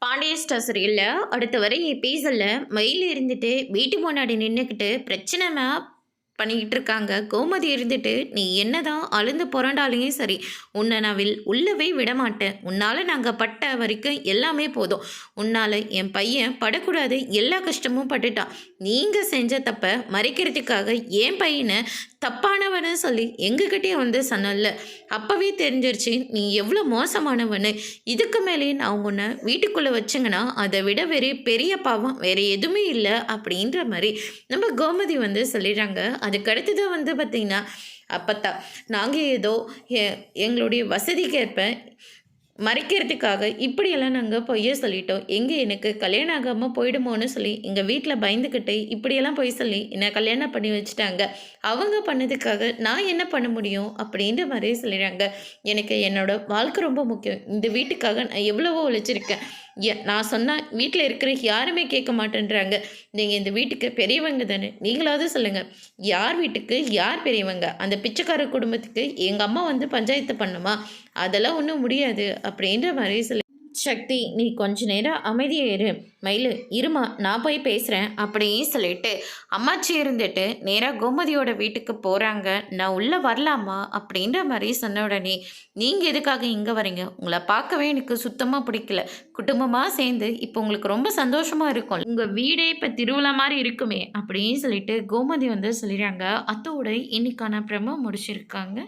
Pandya store சீரியல்ல அடுத்த வரை எபிசோட்ல மயில் இருந்துட்டு வீட்டு முன்னாடி நின்றுக்கிட்டு பிரச்சனை பண்ணிக்கிட்டு இருக்காங்க. கோமதி இருந்துட்டு நீ என்னதான் அழுந்து புரண்டாலையும் சரி உன்னை நான் உள்ளவே விடமாட்டேன். உன்னால் நாங்கள் பட்ட வரைக்கும் எல்லாமே போதும். உன்னால் என் பையன் படக்கூடாது, எல்லா கஷ்டமும் பட்டுட்டான். நீங்கள் செஞ்ச தப்பை மறைக்கிறதுக்காக என் பையனை தப்பானவனு சொல்லி எங்ககிட்டே வந்து சொன்னல. அப்போவே தெரிஞ்சிருச்சு நீ எவ்வளோ மோசமானவனு. இதுக்கு மேலே நான் உன்னை வீட்டுக்குள்ளே வச்சுங்கன்னா அதை விட பெரிய பாவம் வேறு எதுவுமே இல்லை அப்படின்ற மாதிரி நம்ம கோமதி வந்து சொல்லிடுறாங்க. அதுக்கடுத்து தான் வந்து பார்த்திங்கன்னா அப்பத்தா நாங்கள் ஏதோ எங்களுடைய வசதிக்கேற்ப மறைக்கிறதுக்காக இப்படியெல்லாம் நாங்கள் பொய்ய சொல்லிட்டோம். எங்கே எனக்கு கல்யாணம் ஆகாமல் போயிடுமோன்னு சொல்லி எங்கள் வீட்டில் பயந்துக்கிட்டு இப்படியெல்லாம் பொய் சொல்லி என்னை கல்யாணம் பண்ணி வச்சுட்டாங்க. அவங்க பண்ணதுக்காக நான் என்ன பண்ண முடியும் அப்படின்ற மாதிரியே சொல்லிடுறாங்க. எனக்கு என்னோடய வாழ்க்கை ரொம்ப முக்கியம். இந்த வீட்டுக்காக நான் எவ்வளவோ உழைச்சிருக்கேன். நான் சொன்னால் வீட்டில் இருக்கிற யாருமே கேட்க மாட்டேன்றாங்க. நீங்கள் இந்த வீட்டுக்கு பெரியவங்க தானே, நீங்களாவது சொல்லுங்கள். யார் வீட்டுக்கு யார் பெரியவங்க? அந்த பிச்சைக்கார குடும்பத்துக்கு எங்கள் அம்மா வந்து பஞ்சாயத்து பண்ணுமா? அதெல்லாம் ஒன்றும் முடியாது அப்படின்ற மாதிரி சொல்லி சக்தி நீ கொஞ்ச நேரம் அமைதியாக இரு. மயிலு இருமா நான் போய் பேசுகிறேன் அப்படின்னு சொல்லிட்டு அம்மாச்சி இருந்துட்டு நேராக கோமதியோட வீட்டுக்கு போகிறாங்க. நான் உள்ளே வரலாமா அப்படின்ற மாதிரி சொன்ன உடனே நீங்கள் எதுக்காக இங்கே வரீங்க? உங்களை பார்க்கவே எனக்கு சுத்தமாக பிடிக்கல. குடும்பமாக சேர்ந்து இப்போ உங்களுக்கு ரொம்ப சந்தோஷமாக இருக்கும். உங்கள் வீடே இப்போ திருவிழா மாதிரி இருக்குமே அப்படின்னு சொல்லிட்டு கோமதி வந்து சொல்லிடுறாங்க. அத்தோட இன்னைக்கான பிரமோ முடிச்சிருக்காங்க.